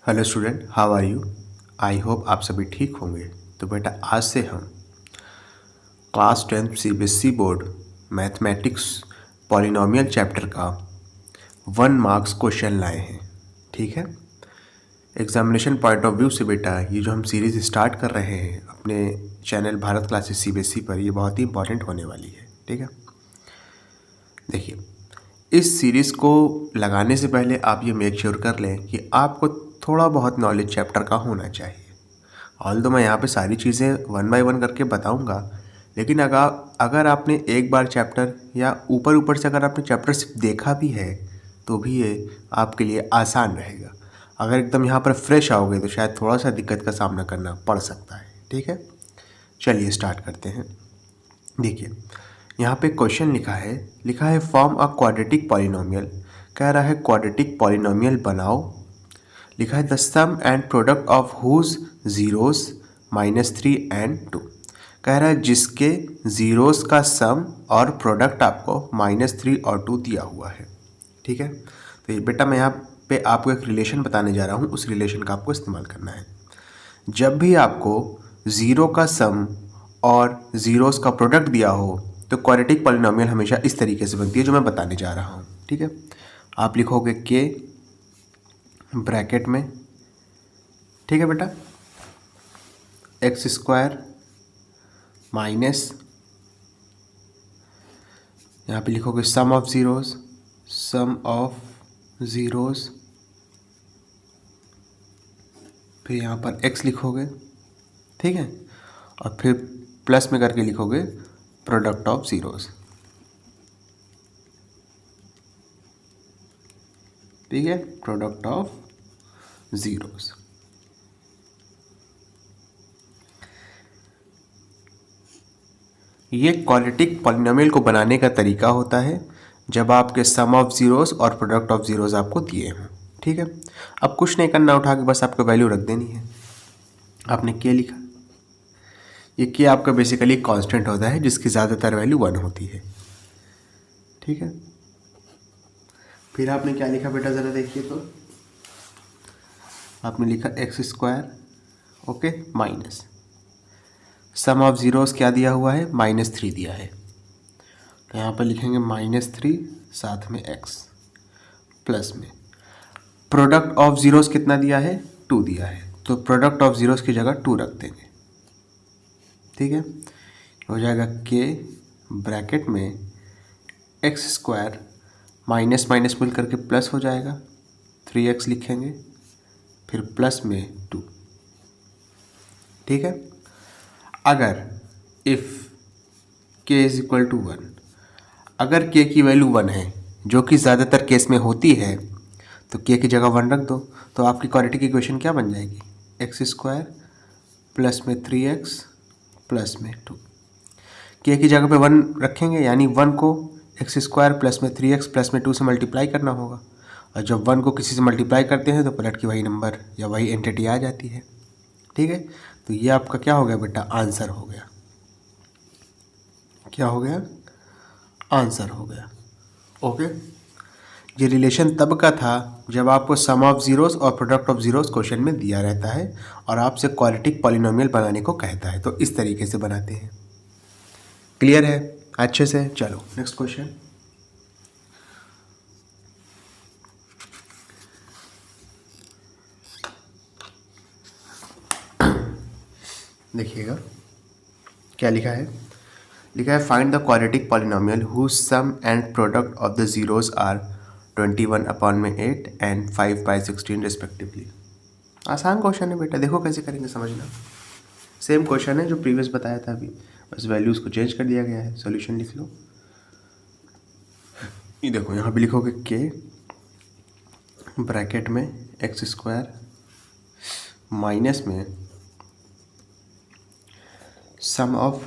Hello student, how are you. I hope आप सभी ठीक होंगे। तो बेटा, आज से हम class 10 CBSE board mathematics polynomial chapter का 1 मार्क्स क्वेश्चन लाए हैं। ठीक है, एग्जामिनेशन पॉइंट ऑफ व्यू से बेटा, ये जो हम सीरीज़ स्टार्ट कर रहे हैं अपने चैनल भारत क्लासेस सीबीएसई पर, ये बहुत ही इंपॉर्टेंट होने वाली है। ठीक है, देखिए, इस सीरीज़ को लगाने से पहले आप ये मेक श्योर कर लें कि आपको थोड़ा बहुत नॉलेज चैप्टर का होना चाहिए। ऑल्दो मैं यहाँ पे सारी चीज़ें 1 बाय 1 करके बताऊँगा, लेकिन अगर आपने एक बार चैप्टर या ऊपर ऊपर से अगर आपने चैप्टर सिर्फ देखा भी है तो भी ये आपके लिए आसान रहेगा। अगर एकदम यहाँ पर फ्रेश आओगे तो शायद थोड़ा सा दिक्कत का सामना करना पड़ सकता है। ठीक है, चलिए स्टार्ट करते हैं। देखिए, यहाँ पे क्वेश्चन लिखा है फॉर्म अ क्वाड्रेटिक पॉलिनोमियल। कह रहा है क्वाड्रेटिक पॉलिनोमियल बनाओ। लिखा है the sum and product of whose zeros -3 and 2। कह रहा है जिसके ज़ीरोस का सम और प्रोडक्ट आपको -3 और 2 दिया हुआ है। ठीक है, तो ये बेटा मैं यहाँ पे आपको एक रिलेशन बताने जा रहा हूँ, उस रिलेशन का आपको इस्तेमाल करना है। जब भी आपको ज़ीरो का सम और ज़ीरोस का प्रोडक्ट दिया हो तो क्वाड्रेटिक पॉलिनोमियल हमेशा इस तरीके से बनती है जो मैं बताने जा रहा हूँ। ठीक है, आप लिखोगे के ब्रैकेट में, ठीक है बेटा, एक्स स्क्वायर माइनस, यहाँ पे लिखोगे सम ऑफ ज़ीरोस, फिर यहाँ पर एक्स लिखोगे। ठीक है, और फिर प्लस में करके लिखोगे प्रोडक्ट ऑफ ज़ीरोस। ठीक है, प्रोडक्ट ऑफ ज़ीरोस। ये क्वाड्रेटिक पॉलिनोमियल को बनाने का तरीका होता है जब आपके सम ऑफ ज़ीरोस और प्रोडक्ट ऑफ ज़ीरोस आपको दिए हों। ठीक है, अब कुछ नहीं करना, उठा के बस आपको वैल्यू रख देनी है। आपने के लिखा, ये के आपका बेसिकली कांस्टेंट होता है जिसकी ज़्यादातर वैल्यू 1 होती है। ठीक है, फिर आपने क्या लिखा बेटा, ज़रा देखिए तो आपने लिखा x square, okay, minus sum of zeros क्या दिया हुआ है, -3 दिया है, तो यहाँ पर लिखेंगे -3 साथ में एक्स, प्लस में प्रोडक्ट ऑफ ज़ीरोस कितना दिया है, 2 दिया है, तो प्रोडक्ट ऑफ ज़ीरोस की जगह 2 रख देंगे। ठीक है, हो जाएगा के ब्रैकेट में एक्स स्क्वायर माइनस माइनस मिल करके प्लस हो जाएगा, 3x लिखेंगे, फिर प्लस में 2। ठीक है, अगर इफ़ के इज़ इक्वल टू 1, अगर के की वैल्यू 1 है, जो कि ज़्यादातर केस में होती है, तो के की जगह 1 रख दो, तो आपकी क्वाड्रेटिक इक्वेशन क्या बन जाएगी, एक्स स्क्वायर प्लस में 3x प्लस में 2। के की जगह पे 1 रखेंगे, यानी 1 को एक्स स्क्वायर प्लस में 3x प्लस में 2 से मल्टीप्लाई करना होगा, और जब 1 को किसी से मल्टीप्लाई करते हैं तो पलट की वही नंबर या वही एंटिटी आ जाती है। ठीक है, तो ये आपका क्या हो गया बेटा, आंसर हो गया। क्या हो गया, आंसर हो गया। ओके, ये रिलेशन तब का था जब आपको सम ऑफ ज़ीरोस और प्रोडक्ट ऑफ ज़ीरोस क्वेश्चन में दिया रहता है और आपसे क्वाड्रेटिक पॉलिनोमियल बनाने को कहता है, तो इस तरीके से बनाते हैं। क्लियर है अच्छे से? चलो नेक्स्ट क्वेश्चन। देखिएगा क्या लिखा है find the quadratic polynomial whose sum and product of the zeros are 21/8 and 5/16 respectively. आसान क्वेश्चन है बेटा, देखो कैसे करेंगे, समझना। सेम क्वेश्चन है जो प्रीवियस बताया था अभी, बस वैल्यूज़ को चेंज कर दिया गया है। सॉल्यूशन लिख लो। ये देखो, यहाँ पे लिखोगे के ब्रैकेट में एक्स स्क्वायर माइनस में सम ऑफ,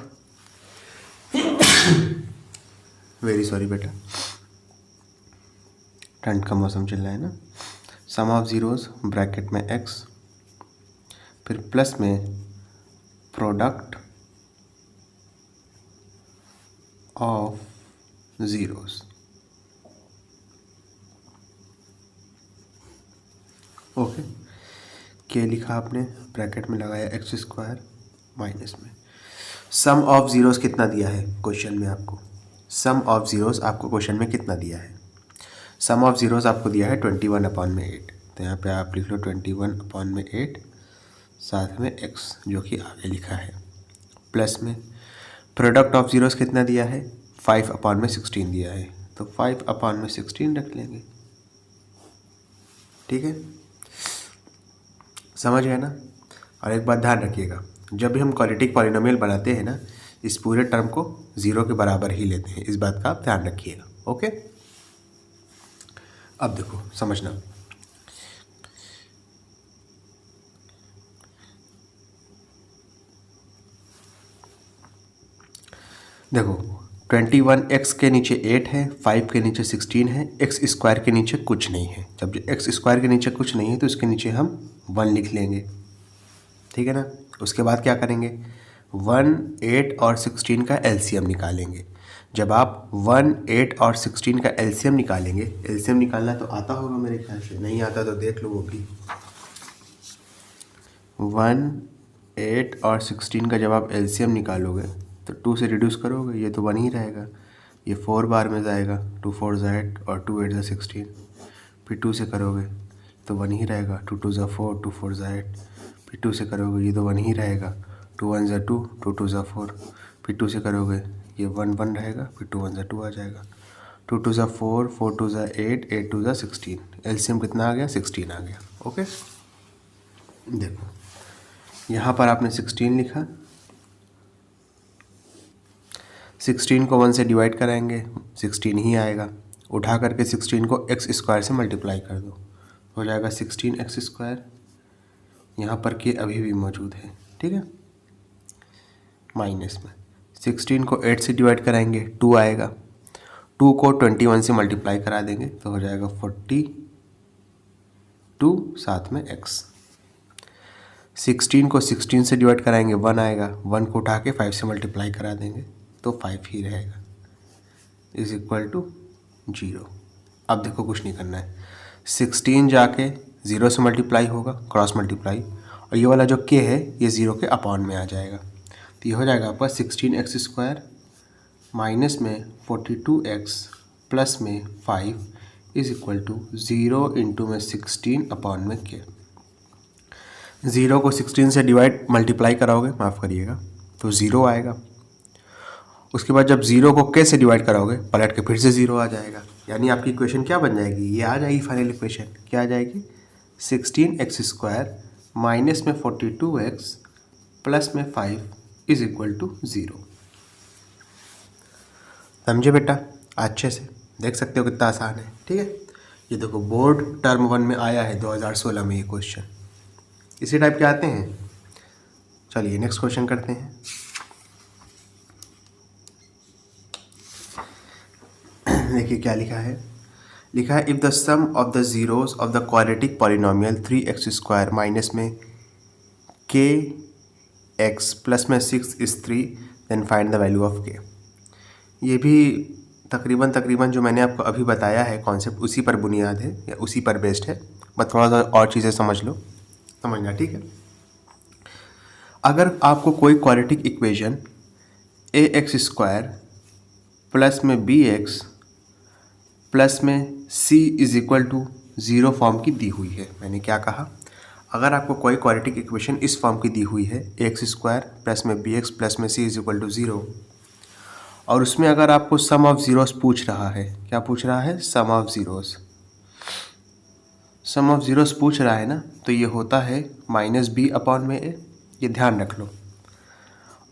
वेरी सॉरी बेटा, ठंड का मौसम चल रहा है ना, सम ऑफ ज़ीरोस ब्रैकेट में एक्स, फिर प्लस में प्रोडक्ट ऑफ ज़ीरोस। ओके, के लिखा आपने, ब्रैकेट में लगाया एक्स स्क्वायर माइनस में सम ऑफ ज़ीरोज़ कितना दिया है क्वेश्चन में आपको, सम ऑफ ज़ीरोज़ आपको क्वेश्चन में कितना दिया है, सम ऑफ ज़ीरोज़ आपको दिया है 21/8। तो यहाँ पे आप लिख लो 21/8 साथ में x जो कि आगे लिखा है, प्लस में प्रोडक्ट ऑफ ज़ीरोज़ कितना दिया है 5/16 दिया है, तो 5/16 रख लेंगे। ठीक है, समझ गए ना। और एक बात ध्यान रखिएगा, जब भी हम क्वाड्रेटिक पॉलिनोमियल बनाते हैं ना, इस पूरे टर्म को 0 के बराबर ही लेते हैं, इस बात का आप ध्यान रखिएगा। ओके, अब देखो समझना, देखो 21x के नीचे 8 है, 5 के नीचे 16 है, x स्क्वायर के नीचे कुछ नहीं है। जब x स्क्वायर के नीचे कुछ नहीं है तो इसके नीचे हम 1 लिख लेंगे। ठीक है ना। उसके बाद क्या करेंगे, 1, 8 और 16 का एलसीएम निकालेंगे। जब आप 1, 8 और 16 का एलसीएम निकालेंगे, एलसीएम निकालना तो आता होगा मेरे ख्याल से, नहीं आता तो देख लो वो भी। 1, 8 और 16 का जब आप एलसीएम निकालोगे तो 2 से रिड्यूस करोगे, ये तो 1 ही रहेगा, ये 4 बार में जाएगा, 2 4 ज़ा 8 और 2 8 ज़ा 16, फिर 2 से करोगे तो 1 ही रहेगा, 2 2 ज़ा 4, 2 4 ज़ा 8, फिर 2 से करोगे ये तो 1 ही रहेगा, 2 1 ज़ा 2, 2 2 ज़ा 4, फिर 2 से करोगे ये 1 1 रहेगा, फिर 2 1 ज़ा 2 आ जाएगा, 2 2 ज़ा 4, 4 2 ज़ा 8, 8 2 ज़ा 16, एलसीएम कितना आ गया 16 आ गया। ओके, देखो यहाँ पर आपने 16 लिखा, 16 को 1 से डिवाइड कराएंगे 16 ही आएगा, उठा करके 16 को x स्क्वायर से मल्टीप्लाई कर दो, हो जाएगा 16x स्क्वायर, यहाँ पर के अभी भी मौजूद है। ठीक है, माइनस में 16 को 8 से डिवाइड कराएंगे 2 आएगा, 2 को 21 से मल्टीप्लाई करा देंगे तो हो जाएगा 42 साथ में x। 16 को 16 से डिवाइड कराएंगे 1 आएगा, 1 को उठा के 5 से मल्टीप्लाई करा देंगे तो 5 ही रहेगा, इज इक्वल टू 0। अब देखो कुछ नहीं करना है, 16 जाके 0 से मल्टीप्लाई होगा, क्रॉस मल्टीप्लाई, और ये वाला जो k है ये 0 के अपॉन में आ जाएगा, तो ये हो जाएगा आपका 16x स्क्वायर माइनस में 42x प्लस में 5 इज इक्वल टू 0 इंटू में 16 अपॉन में k। 0 को 16 से डिवाइड मल्टीप्लाई कराओगे, माफ़ करिएगा, तो 0 आएगा। उसके बाद जब 0 को k से डिवाइड कराओगे पलट के फिर से 0 आ जाएगा, यानी आपकी इक्वेशन क्या बन जाएगी, ये आ जाएगी फाइनल इक्वेशन, क्या आ जाएगी 16x स्क्वायर माइनस में 42x प्लस में 5 इज इक्वल टू 0। समझे बेटा, अच्छे से देख सकते हो कितना आसान है। ठीक है, ये देखो बोर्ड टर्म 1 में आया है 2016 में ये क्वेश्चन, इसी टाइप के आते हैं। चलिए नेक्स्ट क्वेश्चन करते हैं। देखिए क्या लिखा है, लिखा है if the sum of the zeros of the quadratic polynomial 3x square minus में kx प्लस में 6 is 3 then find the value of k। ये भी तकरीबन जो मैंने आपको अभी बताया है कॉन्सेप्ट उसी पर बुनियाद है या उसी पर बेस्ड है, बस थोड़ा सा और चीज़ें समझ लो, समझना। ठीक है, अगर आपको कोई quadratic equation ax square plus में bx प्लस में c is equal to 0 form की दी हुई है, मैंने क्या कहा, अगर आपको कोई क्वाड्रेटिक इक्वेशन इस फॉर्म की दी हुई है ax स्क्वायर प्लस में bx प्लस में c इज इक्वल टू 0, और उसमें अगर आपको सम ऑफ ज़ीरोस पूछ रहा है, क्या पूछ रहा है, sum of zeros, sum of zeros पूछ रहा है ना, तो ये होता है माइनस b अपॉन में a, ये ध्यान रख लो।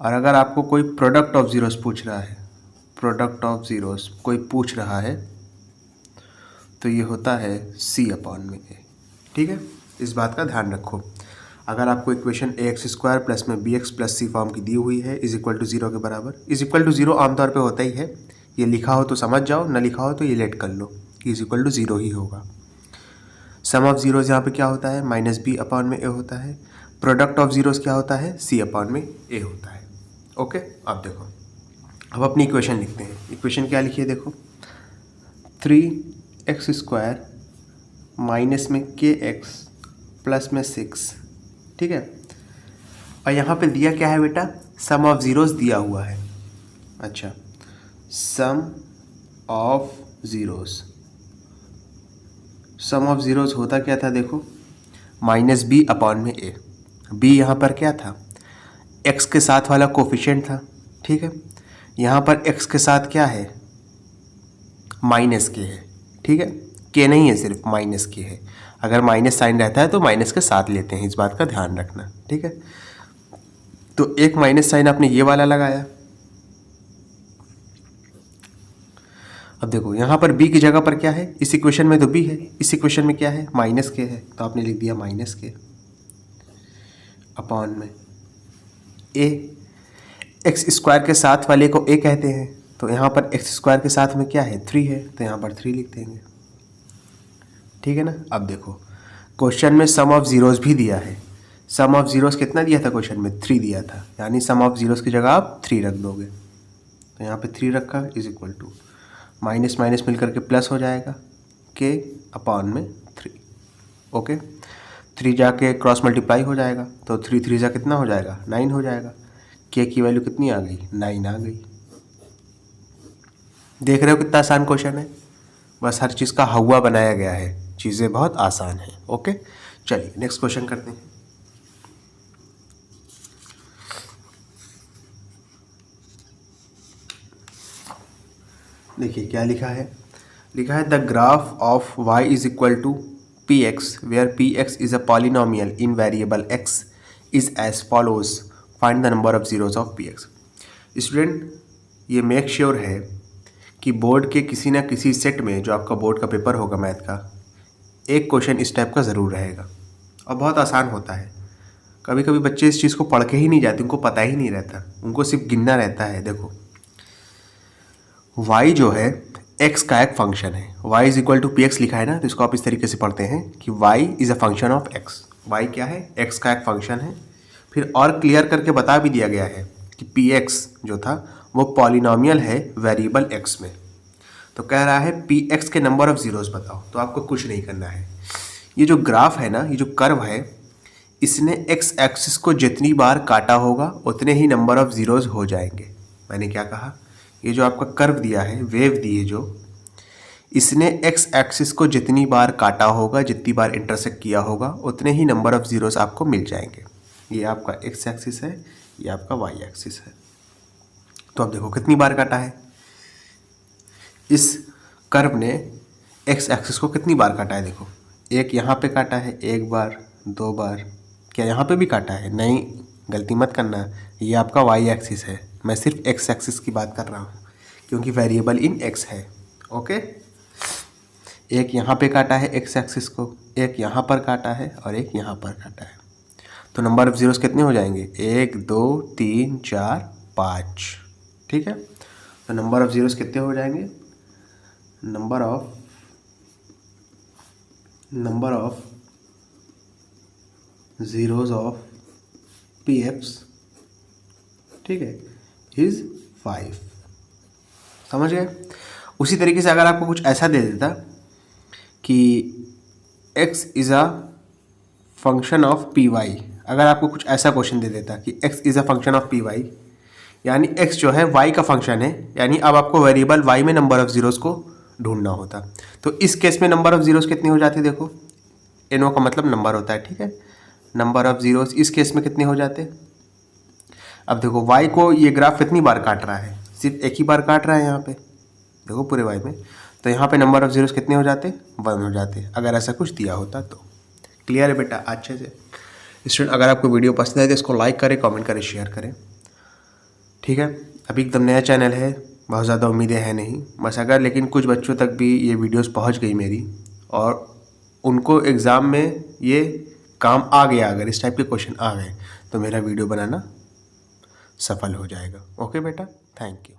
और अगर आपको कोई प्रोडक्ट ऑफ ज़ीरोस पूछ रहा है, प्रोडक्ट ऑफ ज़ीरोस कोई पूछ रहा है तो ये होता है c अपॉन में a। ठीक है, इस बात का ध्यान रखो। अगर आपको इक्वेशन ax स्क्वायर प्लस में bx प्लस c फॉर्म की दी हुई है इज इक्वल टू 0 के बराबर, इज इक्वल टू 0 आमतौर पे होता ही है, ये लिखा हो तो समझ जाओ, ना लिखा हो तो ये लेट कर लो कि इज इक्वल टू 0 ही होगा। सम ऑफ ज़ीरोज़ यहाँ पे क्या होता है, माइनस b अपॉन में a होता है, प्रोडक्ट ऑफ ज़ीरोज़ क्या होता है, c अपॉन में a होता है। ओके, अब देखो, अब अपनी इक्वेशन लिखते हैं। इक्वेशन क्या लिखी है, देखो 3x स्क्वायर माइनस में kx प्लस में 6 ठीक है। और यहाँ पे दिया क्या है बेटा, सम ऑफ ज़ीरोज़ दिया हुआ है। अच्छा, sum of zeros, sum of zeros होता क्या था देखो, माइनस बी अपॉन में ए। बी यहाँ पर क्या था, एक्स के साथ वाला कोफिशिएंट था, ठीक है। यहाँ पर एक्स के साथ क्या है, माइनस के है, ठीक है। के नहीं है, सिर्फ माइनस के है। अगर माइनस साइन रहता है तो माइनस के साथ लेते हैं, इस बात का ध्यान रखना, ठीक है। तो एक माइनस साइन आपने ये वाला लगाया। अब देखो यहाँ पर b की जगह पर क्या है, इस इक्वेशन में तो b है, इस इक्वेशन में क्या है, माइनस के है, तो आपने लिख दिया माइनस के अपॉन में a। एक्स स्क्वायर के साथ वाले को a कहते हैं, तो यहाँ पर एक्स स्क्वायर के साथ में क्या है, 3 है, तो यहाँ पर 3 लिख देंगे, ठीक है ना। अब देखो क्वेश्चन में सम ऑफ ज़ीरोज़ भी दिया है। सम ऑफ ज़ीरोज़ कितना दिया था क्वेश्चन में, 3 दिया था, यानी सम ऑफ ज़ीरोज़ की जगह आप 3 रख दोगे। तो यहाँ पे 3 रखा is equal to minus minus मिलकर के प्लस हो जाएगा, के अपॉन में 3। ओके, 3 जाके क्रॉस मल्टीप्लाई हो जाएगा, तो 3 3 जा कितना हो जाएगा, 9 हो जाएगा। के की वैल्यू कितनी आ गई, 9 आ गई। देख रहे हो कितना आसान क्वेश्चन है, बस हर चीज़ का हवा बनाया गया है, चीज़ें बहुत आसान हैं। ओके, चलिए नेक्स्ट क्वेश्चन करते हैं। देखिए क्या लिखा है, लिखा है the graph of y is equal to p x where p x is a polynomial in variable x is as follows, find the number of zeros of p x. Student ये make sure है कि board के किसी ना किसी set में, जो आपका बोर्ड का पेपर होगा मैथ का, एक क्वेश्चन इस टाइप का ज़रूर रहेगा और बहुत आसान होता है। कभी कभी बच्चे इस चीज़ को पढ़ के ही नहीं जाते, उनको पता ही नहीं रहता, उनको सिर्फ गिनना रहता है। देखो y जो है x का एक फंक्शन है, y is equal to p x लिखा है ना, तो इसको आप इस तरीके से पढ़ते हैं कि y is a function of x। y क्या है, x का एक फंक्शन है। फिर और क्लियर करके बता भी दिया गया है कि पी एक्स जो था वो पॉलिनोमियल है वेरिएबल x में। तो कह रहा है पी एक्स के नंबर ऑफ ज़ीरोज़ बताओ, तो आपको कुछ नहीं करना है। ये जो ग्राफ है ना, ये जो कर्व है, इसने x एक्सिस को जितनी बार काटा होगा उतने ही नंबर ऑफ ज़ीरोज़ हो जाएंगे। मैंने क्या कहा, ये जो आपका कर्व दिया है, वेव दी है जो, इसने x एक्सिस को जितनी बार काटा होगा, जितनी बार इंटरसेक्ट किया होगा, उतने ही नंबर ऑफ ज़ीरोज़ आपको मिल जाएंगे। ये आपका x एक्सिस है, ये आपका y एक्सिस है। तो अब देखो कितनी बार काटा है, इस कर्व ने x एक्सिस को कितनी बार काटा है। देखो एक यहाँ पे काटा है, एक बार, 2 बार, क्या यहाँ पे भी काटा है, नहीं, गलती मत करना, ये आपका y एक्सिस है। मैं सिर्फ x एक्सिस की बात कर रहा हूँ क्योंकि वेरिएबल इन x है। ओके, एक यहाँ पे काटा है x एक्सिस को, एक यहाँ पर काटा है और एक यहाँ पर काटा है। तो नंबर ऑफ ज़ीरोज़ कितने हो जाएंगे, 1 2 3 4 5, ठीक है। तो नंबर ऑफ ज़ीरोज़ कितने हो जाएंगे, number of zeros of p x, ठीक है, इज़ 5। समझ गए। उसी तरीके से अगर आपको कुछ ऐसा दे देता कि x is a function of p y, अगर आपको कुछ ऐसा क्वेश्चन दे देता कि x is a function of p y, यानी x जो है y का फंक्शन है, यानी अब आपको वेरिएबल y में नंबर ऑफ ज़ीरोज़ को ढूंढना होता। तो इस केस में नंबर ऑफ ज़ीरोज़ कितनी हो जाती, देखो NO का मतलब नंबर होता है, ठीक है। नंबर ऑफ ज़ीरोज़ इस केस में कितने हो जाते। अब देखो y को ये ग्राफ कितनी बार काट रहा है, सिर्फ एक ही बार काट रहा है यहाँ पे, देखो पूरे y में। तो यहाँ पे नंबर ऑफ ज़ीरोज़ कितने हो जाते, 1 हो जाते, अगर ऐसा कुछ दिया होता तो। क्लियर है बेटा अच्छे से। स्टूडेंट अगर आपको वीडियो पसंद है तो इसको लाइक करें, कमेंट करें, शेयर करें, ठीक है। अभी एकदम नया चैनल है, बहुत ज़्यादा उम्मीदें हैं नहीं, बस अगर लेकिन कुछ बच्चों तक भी ये वीडियोस पहुंच गई मेरी और उनको एग्ज़ाम में ये काम आ गया, अगर इस टाइप के क्वेश्चन आ गए, तो मेरा वीडियो बनाना सफल हो जाएगा। ओके बेटा, थैंक यू।